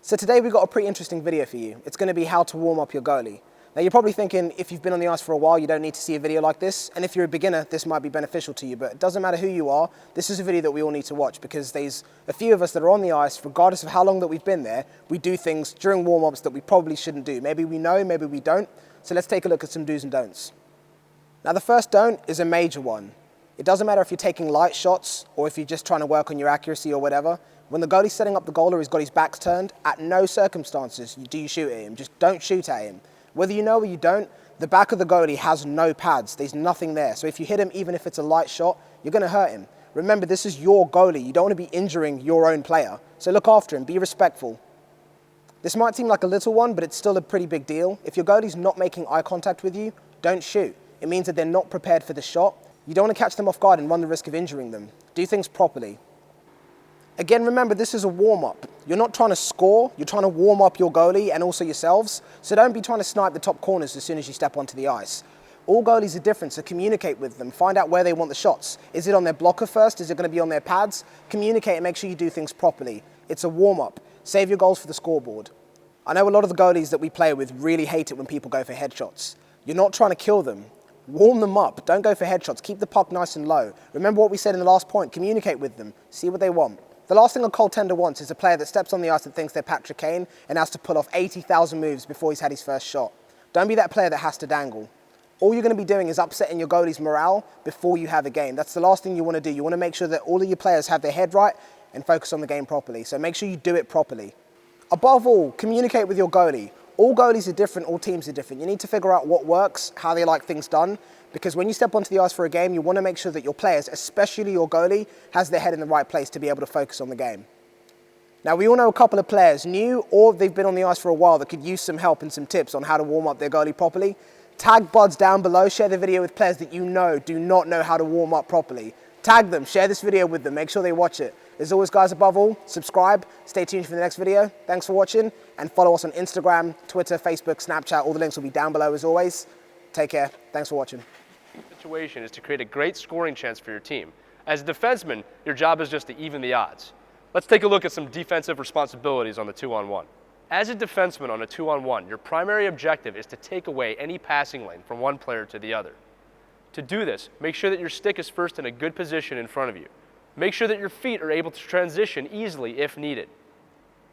So today we've got a pretty interesting video for you. It's going to be how to warm up your goalie. Now you're probably thinking if you've been on the ice for a while you don't need to see a video like this, and if you're a beginner this might be beneficial to you, but it doesn't matter who you are, this is a video that we all need to watch because there's a few of us that are on the ice, regardless of how long that we've been there, we do things during warm-ups that we probably shouldn't do. Maybe we know, maybe we don't, so let's take a look at some do's and don'ts. Now the first don't is a major one. It doesn't matter if you're taking light shots or if you're just trying to work on your accuracy or whatever. When the goalie's setting up the goal or he's got his back turned, at no circumstances do you shoot at him. Just don't shoot at him. Whether you know or you don't, the back of the goalie has no pads. There's nothing there. So if you hit him, even if it's a light shot, you're going to hurt him. Remember, this is your goalie. You don't want to be injuring your own player. So look after him. Be respectful. This might seem like a little one, but it's still a pretty big deal. If your goalie's not making eye contact with you, don't shoot. It means that they're not prepared for the shot. You don't want to catch them off guard and run the risk of injuring them. Do things properly. Again, remember, this is a warm-up. You're not trying to score, you're trying to warm up your goalie and also yourselves, so don't be trying to snipe the top corners as soon as you step onto the ice. All goalies are different, so communicate with them. Find out where they want the shots. Is it on their blocker first? Is it going to be on their pads? Communicate and make sure you do things properly. It's a warm-up. Save your goals for the scoreboard. I know a lot of the goalies that we play with really hate it when people go for headshots. You're not trying to kill them. Warm them up. Don't go for headshots. Keep the puck nice and low. Remember what we said in the last point. Communicate with them. See what they want. The last thing a goaltender wants is a player that steps on the ice and thinks they're Patrick Kane and has to pull off 80,000 moves before he's had his first shot. Don't be that player that has to dangle. All you're going to be doing is upsetting your goalie's morale before you have a game. That's the last thing you want to do. You want to make sure that all of your players have their head right and focus on the game properly. So make sure you do it properly. Above all, communicate with your goalie. All goalies are different, all teams are different. You need to figure out what works, how they like things done, because when you step onto the ice for a game, you want to make sure that your players, especially your goalie, has their head in the right place to be able to focus on the game. Now, we all know a couple of players, new or they've been on the ice for a while, that could use some help and some tips on how to warm up their goalie properly. Tag buds down below, share the video with players that you know do not know how to warm up properly. Tag them, share this video with them, make sure they watch it. As always, guys, above all, subscribe, stay tuned for the next video. Thanks for watching, and follow us on Instagram, Twitter, Facebook, Snapchat. All the links will be down below as always. Take care. Thanks for watching. The situation is to create a great scoring chance for your team. As a defenseman, your job is just to even the odds. Let's take a look at some defensive responsibilities on the 2-on-1. As a defenseman on a 2-on-1, your primary objective is to take away any passing lane from one player to the other. To do this, make sure that your stick is first in a good position in front of you. Make sure that your feet are able to transition easily if needed.